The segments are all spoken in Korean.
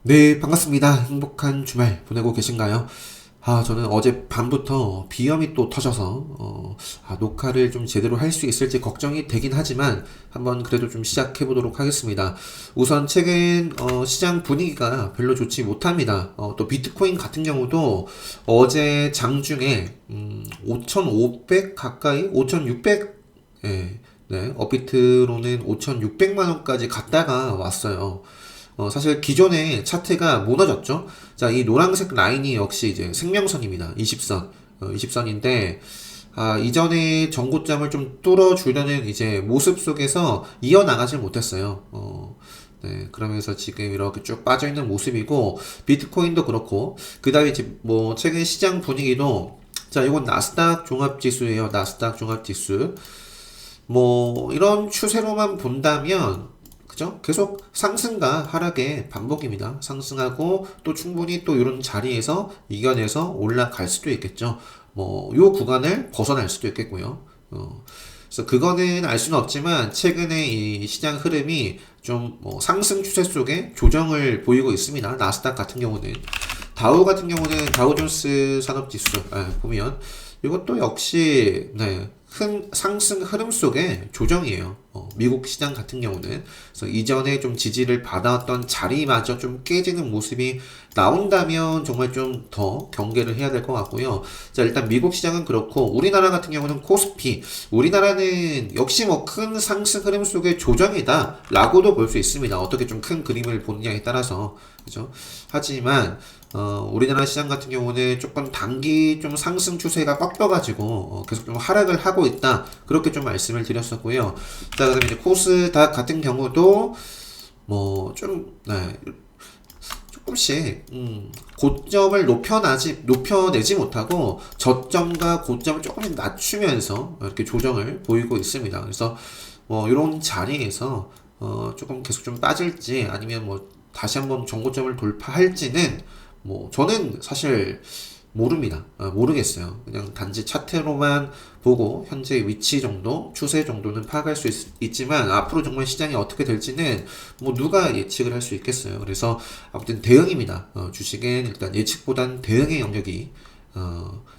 네, 반갑습니다. 행복한 주말 보내고 계신가요? 저는 어제 밤부터 비염이 또 터져서, 녹화를 좀 제대로 할 수 있을지 걱정이 되긴 하지만, 한번 그래도 좀 시작해 보도록 하겠습니다. 우선 최근, 시장 분위기가 별로 좋지 못합니다. 또 비트코인 같은 경우도 어제 장중에, 5,500 가까이? 5,600, 예, 네, 업비트로는 5,600만 원까지 갔다가 왔어요. 사실 기존의 차트가 무너졌죠. 자, 이 노란색 라인이 역시 이제 생명선입니다. 20선. 20선인데, 이전에 전고점을 좀 뚫어주려는 이제 모습 속에서 이어나가질 못했어요. 네, 그러면서 지금 이렇게 쭉 빠져있는 모습이고, 비트코인도 그렇고, 그 다음에 이제 뭐, 최근 시장 분위기도, 자, 이건 나스닥 종합지수예요. 나스닥 종합지수. 뭐, 이런 추세로만 본다면, 그죠? 계속 상승과 하락의 반복입니다. 상승하고 또 충분히 또 이런 자리에서 이겨내서 올라갈 수도 있겠죠. 뭐, 요 구간을 벗어날 수도 있겠고요. 그래서 그거는 알 수는 없지만 최근에 이 시장 흐름이 좀 뭐 상승 추세 속에 조정을 보이고 있습니다. 나스닥 같은 경우는 다우 같은 경우는 다우존스 산업지수 보면 이것도 역시 네, 큰 상승 흐름 속의 조정이에요. 미국 시장 같은 경우는 그래서 이전에 좀 지지를 받아왔던 자리마저 좀 깨지는 모습이 나온다면 정말 좀 더 경계를 해야 될 것 같고요. 자, 일단 미국 시장은 그렇고 우리나라 같은 경우는 코스피 우리나라는 역시 뭐 큰 상승 흐름 속의 조정이다라고도 볼 수 있습니다. 어떻게 좀 큰 그림을 보느냐에 따라서 그죠? 하지만 우리나라 시장 같은 경우는 조금 단기 좀 상승 추세가 꺾여가지고 계속 좀 하락을 하고 있다. 그렇게 좀 말씀을 드렸었고요. 자, 그다음에 이제 코스닥 같은 경우도 뭐 좀, 네, 조금씩 고점을 높여내지 못하고 저점과 고점을 조금씩 낮추면서 이렇게 조정을 보이고 있습니다. 그래서 뭐 이런 자리에서 조금 계속 좀 빠질지 아니면 뭐 다시 한번 정고점을 돌파할지는 뭐 저는 사실 모릅니다. 모르겠어요. 그냥 단지 차트로만 보고 현재 위치 정도, 추세 정도는 파악할 수 있지만 앞으로 정말 시장이 어떻게 될지는 뭐 누가 예측을 할 수 있겠어요. 그래서 아무튼 대응입니다. 주식은 일단 예측보단 대응의 영역이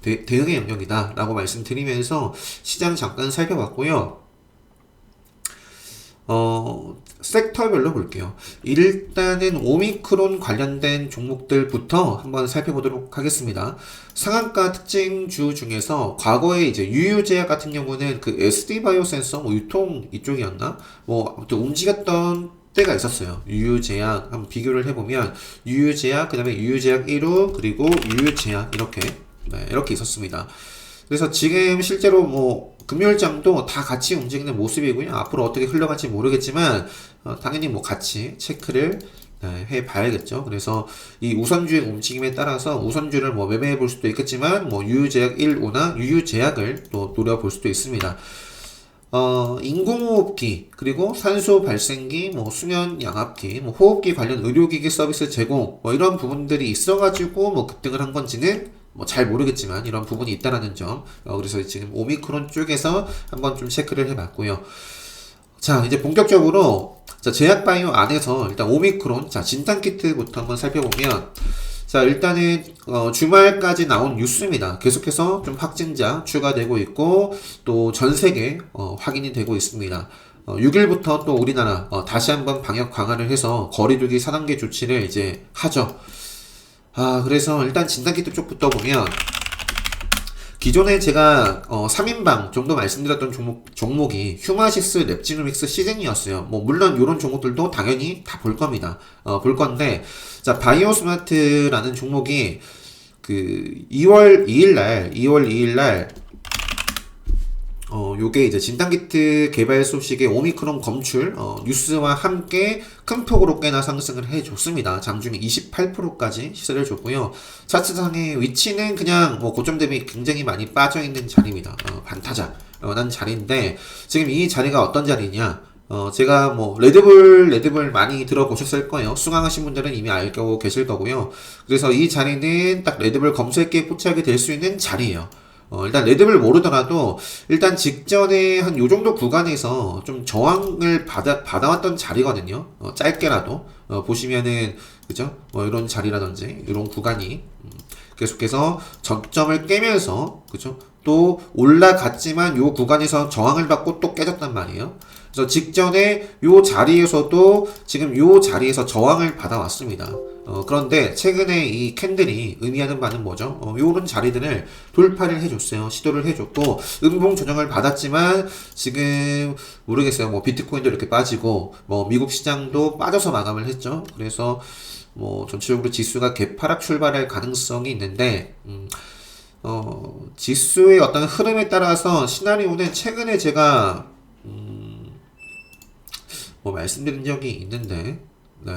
대응의 영역이다라고 말씀드리면서 시장 잠깐 살펴봤고요. 섹터별로 볼게요. 일단은 오미크론 관련된 종목들부터 한번 살펴보도록 하겠습니다. 상한가 특징주 중에서 과거에 이제 유유제약 같은 경우는 그 SD 바이오 센서 뭐 유통 이쪽이었나? 뭐 아무튼 움직였던 때가 있었어요. 유유제약 한번 비교를 해보면 유유제약 그다음에 유유제약 1호 그리고 유유제약 이렇게 네, 이렇게 있었습니다. 그래서 지금 실제로 뭐 금요일장도 다 같이 움직이는 모습이고요. 앞으로 어떻게 흘러갈지 모르겠지만 당연히 뭐 같이 체크를 해 봐야겠죠. 그래서 이 우선주의 움직임에 따라서 우선주를 뭐 매매해 볼 수도 있겠지만 뭐 유유제약 1, 5나 유유제약을 또 노려볼 수도 있습니다. 인공호흡기, 그리고 산소 발생기, 뭐 수면 양압기, 뭐 호흡기 관련 의료기기 서비스 제공, 뭐 이런 부분들이 있어가지고 뭐 급등을 한 건지는 뭐 잘 모르겠지만 이런 부분이 있다라는 점. 그래서 지금 오미크론 쪽에서 한번 좀 체크를 해봤고요. 자, 이제 본격적으로 자, 제약바이오 안에서 일단 오미크론, 자, 진단키트부터 한번 살펴보면 자, 일단은 주말까지 나온 뉴스입니다. 계속해서 좀 확진자 추가되고 있고 또 전 세계 확인이 되고 있습니다. 6일부터 또 우리나라 다시 한번 방역 강화를 해서 거리두기 4단계 조치를 이제 하죠. 그래서 일단 진단키트 쪽부터 보면 기존에 제가 3인방 정도 말씀드렸던 종목이 휴마시스, 랩지노믹스, 시젠이었어요. 뭐 물론 이런 종목들도 당연히 다 볼 겁니다. 볼 건데 자 바이오스마트라는 종목이 그 2월 2일 날 요게 이제 진단키트 개발 소식에 오미크론 검출, 뉴스와 함께 큰 폭으로 꽤나 상승을 해줬습니다. 장중에 28%까지 시세를 줬고요. 차트상의 위치는 그냥 뭐 고점 대비 굉장히 많이 빠져있는 자리입니다. 반타작, 난 자리인데, 지금 이 자리가 어떤 자리냐? 제가 뭐, 레드불 많이 들어보셨을 거예요. 수강하신 분들은 이미 알고 계실 거고요. 그래서 이 자리는 딱 레드불 검색기에 포착이 될 수 있는 자리예요. 일단 레드를 모르더라도 일단 직전에 한 요 정도 구간에서 좀 저항을 받아왔던 자리거든요. 짧게라도 보시면은 그죠? 이런 자리라든지 이런 구간이 계속해서 저점을 깨면서 그죠? 또 올라갔지만 요 구간에서 저항을 받고 또 깨졌단 말이에요. 그래서 직전에 요 자리에서도 지금 요 자리에서 저항을 받아왔습니다. 그런데 최근에 이 캔들이 의미하는 바는 뭐죠? 요런 자리들을 돌파를 해줬어요. 시도를 해줬고, 음봉 조정을 받았지만, 지금, 모르겠어요. 뭐, 비트코인도 이렇게 빠지고, 뭐, 미국 시장도 빠져서 마감을 했죠. 그래서, 뭐, 전체적으로 지수가 개파락 출발할 가능성이 있는데, 지수의 어떤 흐름에 따라서 시나리오는 최근에 제가, 뭐, 말씀드린 적이 있는데, 네.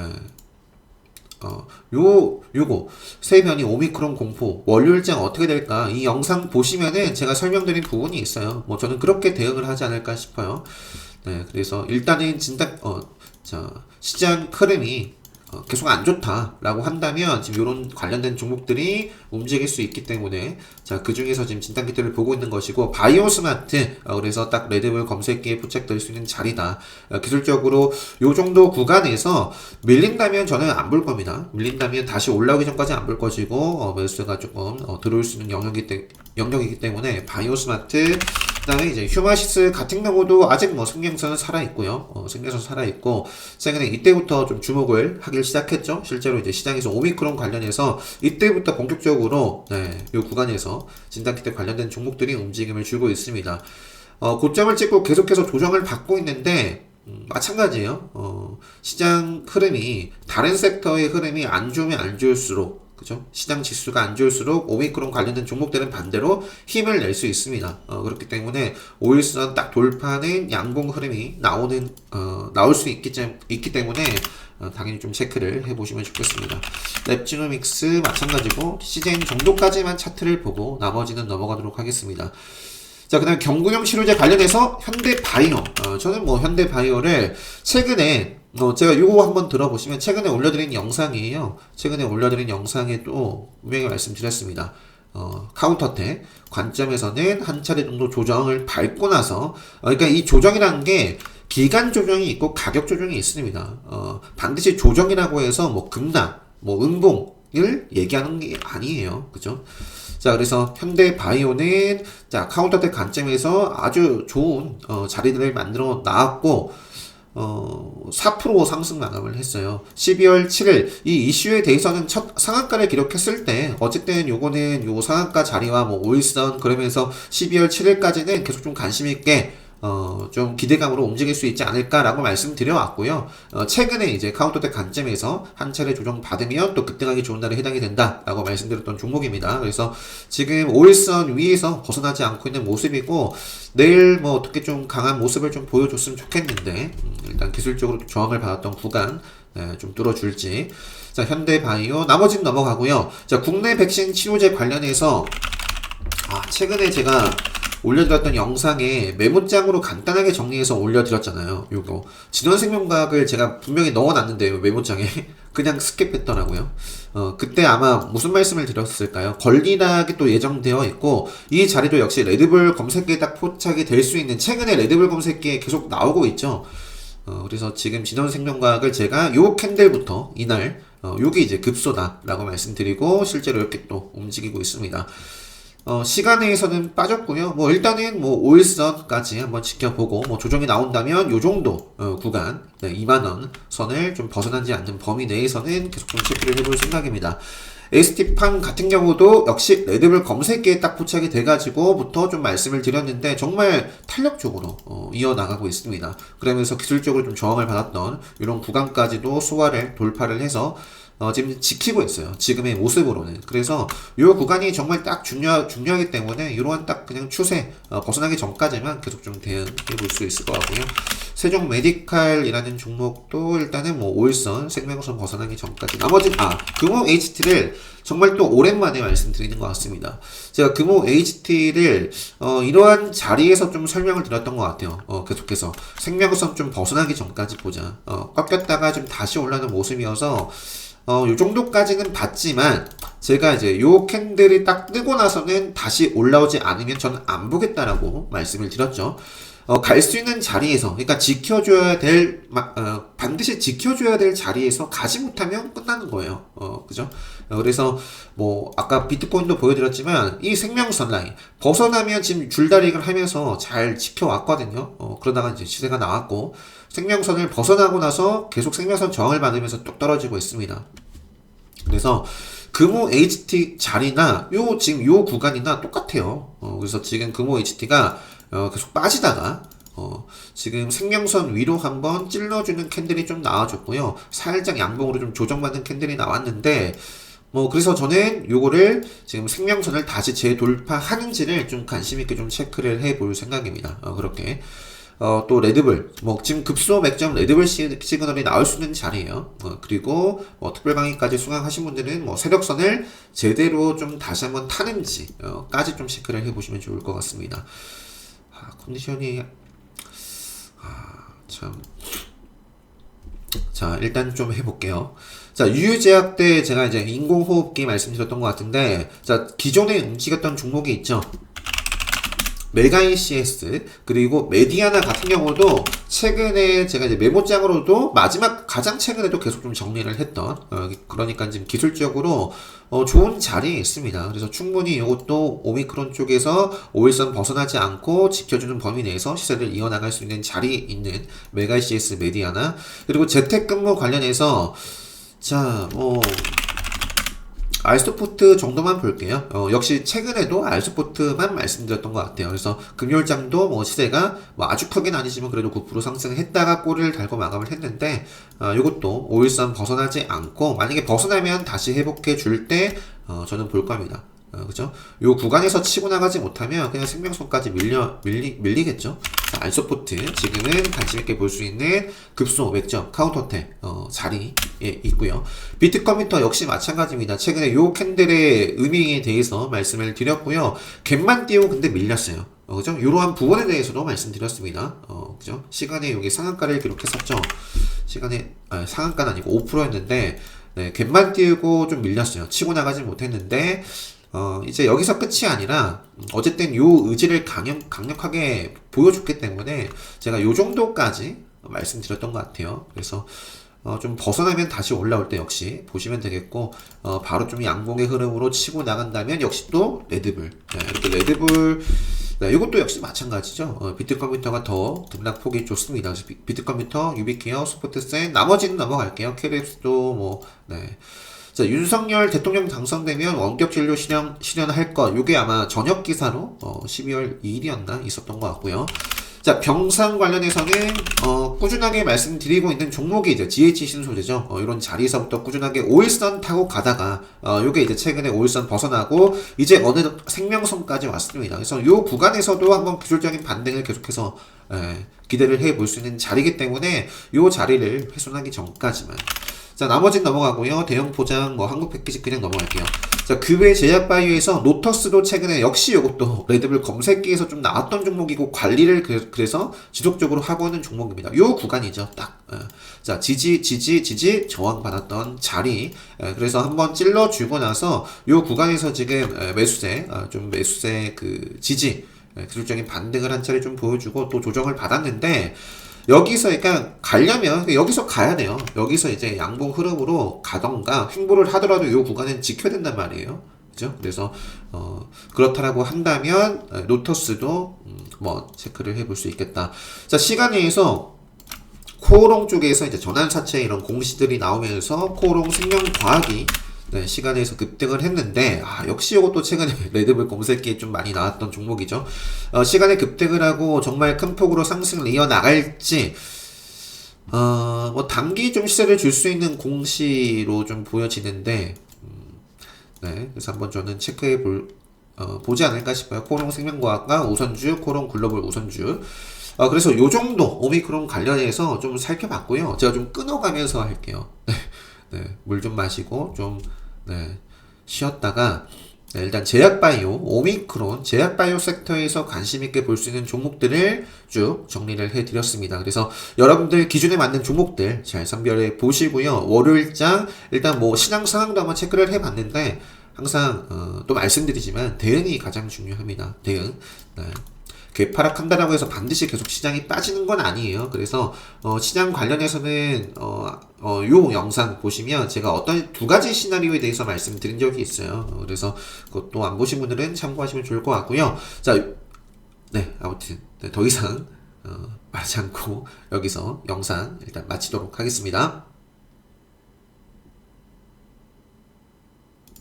요거, 세변이 오미크론 공포, 월요일장 어떻게 될까? 이 영상 보시면은 제가 설명드린 부분이 있어요. 뭐 저는 그렇게 대응을 하지 않을까 싶어요. 네, 그래서 일단은 진짜, 시장 흐름이 계속 안 좋다라고 한다면 지금 이런 관련된 종목들이 움직일 수 있기 때문에 그 중에서 지금 진단기들을 보고 있는 것이고 바이오 스마트 그래서 딱 레드불 검색기에 포착될 수 있는 자리다. 기술적으로 요 정도 구간에서 밀린다면 저는 안 볼 겁니다. 밀린다면 다시 올라오기 전까지 안 볼 것이고 매수가 조금 들어올 수 있는 영역이기 때문에 바이오 스마트 그다음에 이제 휴마시스 같은 경우도 아직 뭐 생명선은 살아있고요. 생명선 살아있고 최근에 이때부터 좀 주목을 하길 시작했죠. 실제로 이제 시장에서 오미크론 관련해서 이때부터 본격적으로 이 구간에서 진단키트 관련된 종목들이 움직임을 주고 있습니다. 고점을 찍고 계속해서 조정을 받고 있는데 마찬가지예요. 시장 흐름이 다른 섹터의 흐름이 안 좋으면 안 좋을수록 그죠? 시장 지수가 안 좋을수록 오미크론 관련된 종목들은 반대로 힘을 낼 수 있습니다. 그렇기 때문에 5일선 딱 돌파는 양봉 흐름이 나올 수 있기 때문에 당연히 좀 체크를 해보시면 좋겠습니다. 랩지노믹스 마찬가지고 시즌 정도까지만 차트를 보고 나머지는 넘어가도록 하겠습니다. 자, 그 다음에 경구용 치료제 관련해서 현대바이오. 저는 뭐 현대바이오를 최근에 제가 요거 한번 들어보시면 최근에 올려드린 영상이에요. 최근에 올려드린 영상에 또 분명히 말씀드렸습니다. 카운터텍 관점에서는 한 차례 정도 조정을 밟고 나서 그러니까 이 조정이라는 게 기간 조정이 있고 가격 조정이 있습니다. 반드시 조정이라고 해서 뭐 급락, 뭐 음봉을 얘기하는 게 아니에요. 그죠? 자, 그래서 현대바이오는 자, 카운터텍 관점에서 아주 좋은 자리들을 만들어 나왔고 4% 상승 마감을 했어요. 12월 7일 이 이슈에 대해서는 첫 상한가를 기록했을 때 어쨌든 요거는 요 상한가 자리와 뭐 5일선 그러면서 12월 7일까지는 계속 좀 관심 있게 좀 기대감으로 움직일 수 있지 않을까라고 말씀드려 왔고요. 최근에 이제 카운터텍 관점에서 한 차례 조정 받으면 또 급등하기 좋은 날에 해당이 된다라고 말씀드렸던 종목입니다. 그래서 지금 5일선 위에서 벗어나지 않고 있는 모습이고 내일 뭐 어떻게 좀 강한 모습을 좀 보여줬으면 좋겠는데 일단 기술적으로 저항을 받았던 구간 좀 뚫어줄지. 자, 현대바이오 나머지는 넘어가고요. 자, 국내 백신 치료제 관련해서 최근에 제가 올려드렸던 영상에 메모장으로 간단하게 정리해서 올려드렸잖아요. 요거 진원생명과학을 제가 분명히 넣어놨는데요. 메모장에 그냥 스킵했더라고요. 그때 아마 무슨 말씀을 드렸을까요? 권리락이 또 예정되어 있고 이 자리도 역시 레드불 검색기에 딱 포착이 될 수 있는 최근에 레드불 검색기에 계속 나오고 있죠. 그래서 지금 진원생명과학을 제가 요 캔들부터 이날 요게 이제 급소다라고 말씀드리고 실제로 이렇게 또 움직이고 있습니다. 시간에서는 빠졌고요. 뭐 일단은 뭐 5일선까지 한번 지켜보고 뭐 조정이 나온다면 요 정도 구간 2만원 선을 좀 벗어나지 않는 범위 내에서는 계속 좀 체크를 해볼 생각입니다. ST팜 같은 경우도 역시 레드불 검색기에 딱 포착이 돼가지고부터 좀 말씀을 드렸는데 정말 탄력적으로 이어나가고 있습니다. 그러면서 기술적으로 좀 저항을 받았던 이런 구간까지도 소화를 돌파를 해서 지금 지키고 있어요. 지금의 모습으로는. 그래서 이 구간이 정말 딱 중요하기 때문에 이러한 딱 그냥 추세 벗어나기 전까지만 계속 좀 대응해 볼 수 있을 것 같고요. 세종 메디칼이라는 종목도 일단은 뭐 5일선 생명선 벗어나기 전까지 나머지 금호 HT를 정말 또 오랜만에 말씀드리는 것 같습니다. 제가 금호 HT를 이러한 자리에서 좀 설명을 드렸던 것 같아요. 계속해서 생명선 좀 벗어나기 전까지 보자. 꺾였다가 좀 다시 올라오는 모습이어서 요 정도까지는 봤지만 제가 이제 요 캔들이 딱 뜨고 나서는 다시 올라오지 않으면 저는 안 보겠다라고 말씀을 드렸죠. 갈 수 있는 자리에서, 그러니까 반드시 지켜줘야 될 자리에서 가지 못하면 끝나는 거예요. 그죠? 그래서, 뭐, 아까 비트코인도 보여드렸지만, 이 생명선 라인, 벗어나면 지금 줄다리기를 하면서 잘 지켜왔거든요. 그러다가 이제 시세가 나왔고, 생명선을 벗어나고 나서 계속 생명선 저항을 받으면서 뚝 떨어지고 있습니다. 그래서, 금호 HT 자리나, 지금 요 구간이나 똑같아요. 그래서 지금 금호 HT가 계속 빠지다가 지금 생명선 위로 한번 찔러주는 캔들이 좀 나와줬고요. 살짝 양봉으로 좀 조정받는 캔들이 나왔는데 뭐 그래서 저는 요거를 지금 생명선을 다시 재돌파하는지를 좀 관심 있게 좀 체크를 해볼 생각입니다. 그렇게 또 레드불 뭐 지금 급소 맥점 레드불 시그널이 나올 수 있는 자리예요. 그리고 뭐 특별 강의까지 수강하신 분들은 뭐 세력선을 제대로 좀 다시 한번 타는지 까지 좀 체크를 해보시면 좋을 것 같습니다. 컨디션이 참. 자, 일단 좀 해볼게요. 자, 유유제약 때 제가 이제 인공호흡기 말씀드렸던 것 같은데, 자, 기존에 움직였던 종목이 있죠. 메가이CS 그리고 메디아나 같은 경우도 최근에 제가 이제 메모장으로도 가장 최근에도 계속 좀 정리를 했던 그러니까 지금 기술적으로 좋은 자리에 있습니다. 그래서 충분히 이것도 오미크론 쪽에서 5일선 벗어나지 않고 지켜주는 범위 내에서 시세를 이어나갈 수 있는 자리에 있는 메가이CS 메디아나 그리고 재택근무 관련해서 자 알스포트 정도만 볼게요. 역시 최근에도 알스포트만 말씀드렸던 것 같아요. 그래서 금요일장도 뭐 시세가 뭐 아주 크긴 아니지만 그래도 9% 상승했다가 꼬리를 달고 마감을 했는데, 이것도 5일선 벗어나지 않고, 만약에 벗어나면 다시 회복해 줄 때, 저는 볼 겁니다. 그죠? 요 구간에서 치고 나가지 못하면 그냥 생명선까지 밀리겠죠? 자, 알서포트. 지금은 관심있게 볼 수 있는 급소 500점 카운터택, 자리에 있고요. 비트컴퓨터 역시 마찬가지입니다. 최근에 요 캔들의 의미에 대해서 말씀을 드렸고요. 갭만 띄우고 근데 밀렸어요. 그죠? 이러한 부분에 대해서도 말씀드렸습니다. 그죠? 시간에 여기 상한가를 기록했었죠. 상한가는 아니고 5%였는데, 네, 갭만 띄우고 좀 밀렸어요. 치고 나가지 못했는데, 이제 여기서 끝이 아니라, 어쨌든 요 의지를 강력하게 보여줬기 때문에, 제가 요 정도까지 말씀드렸던 것 같아요. 그래서, 좀 벗어나면 다시 올라올 때 역시 보시면 되겠고, 바로 좀 양봉의 흐름으로 치고 나간다면 역시 또 레드불. 네, 이렇게 레드불, 네, 이것도 역시 마찬가지죠. 비트컴퓨터가 더 등락폭이 좋습니다. 그래서 비트컴퓨터, 유비케어, 소프트센, 나머지는 넘어갈게요. 캐립스도 뭐, 네. 자, 윤석열 대통령 당선되면 원격 진료 실현할 것. 요게 아마 저녁 기사로 12월 2일이었나 있었던 것 같고요. 자, 병상 관련해서는 꾸준하게 말씀드리고 있는 종목이 이제 GH 신소재죠. 이런 자리에서부터 꾸준하게 5일선 타고 가다가 요게 이제 최근에 5일선 벗어나고 이제 어느 생명선까지 왔습니다. 그래서 요 구간에서도 한번 기술적인 반등을 계속해서 기대를 해볼 수 있는 자리이기 때문에 요 자리를 훼손하기 전까지만. 자, 나머지는 넘어가고요. 대형 포장, 뭐 한국 패키지 그냥 넘어갈게요. 자, 그 외 제약바이오에서 노터스도 최근에 역시 이것도 레드불 검색기에서 좀 나왔던 종목이고 관리를 그래서 지속적으로 하고 있는 종목입니다. 요 구간이죠. 딱. 자, 지지 저항받았던 자리. 그래서 한번 찔러주고 나서 요 구간에서 지금 매수세 그 지지 기술적인 반등을 한 차례 좀 보여주고 또 조정을 받았는데 여기서 그러니까 가려면 여기서 가야 돼요. 여기서 이제 양봉 흐름으로 가던가 횡보를 하더라도 이 구간은 지켜야 된단 말이에요. 그죠? 그래서 그렇다라고 한다면 노터스도 뭐 체크를 해볼 수 있겠다. 자, 시간에서 코오롱 쪽에서 이제 전환사채 이런 공시들이 나오면서 코오롱 생명과학이 네, 시간에서 급등을 했는데, 역시 이것도 최근에 레드불 검색기에 좀 많이 나왔던 종목이죠. 시간에 급등을 하고 정말 큰 폭으로 상승을 이어나갈지, 뭐, 단기 좀 시세를 줄 수 있는 공시로 좀 보여지는데, 네, 그래서 한번 저는 보지 않을까 싶어요. 코오롱 생명과학과 우선주, 코오롱 글로벌 우선주. 그래서 요 정도 오미크론 관련해서 좀 살펴봤고요. 제가 좀 끊어가면서 할게요. 네, 물 좀 마시고 좀 쉬었다가 일단 제약바이오, 오미크론, 제약바이오 섹터에서 관심있게 볼 수 있는 종목들을 쭉 정리를 해드렸습니다. 그래서 여러분들 기준에 맞는 종목들 잘 선별해 보시고요. 월요일장 일단 뭐 시장 상황도 한번 체크를 해봤는데 항상 또 말씀드리지만 대응이 가장 중요합니다. 대응. 네. 개파락한다라고 해서 반드시 계속 시장이 빠지는 건 아니에요. 그래서 시장 관련해서는 요 영상 보시면 제가 어떤 두 가지 시나리오에 대해서 말씀드린 적이 있어요. 그래서 그것도 안 보신 분들은 참고하시면 좋을 것 같고요. 자, 네, 아무튼 네, 더 이상 말하지 않고 여기서 영상 일단 마치도록 하겠습니다.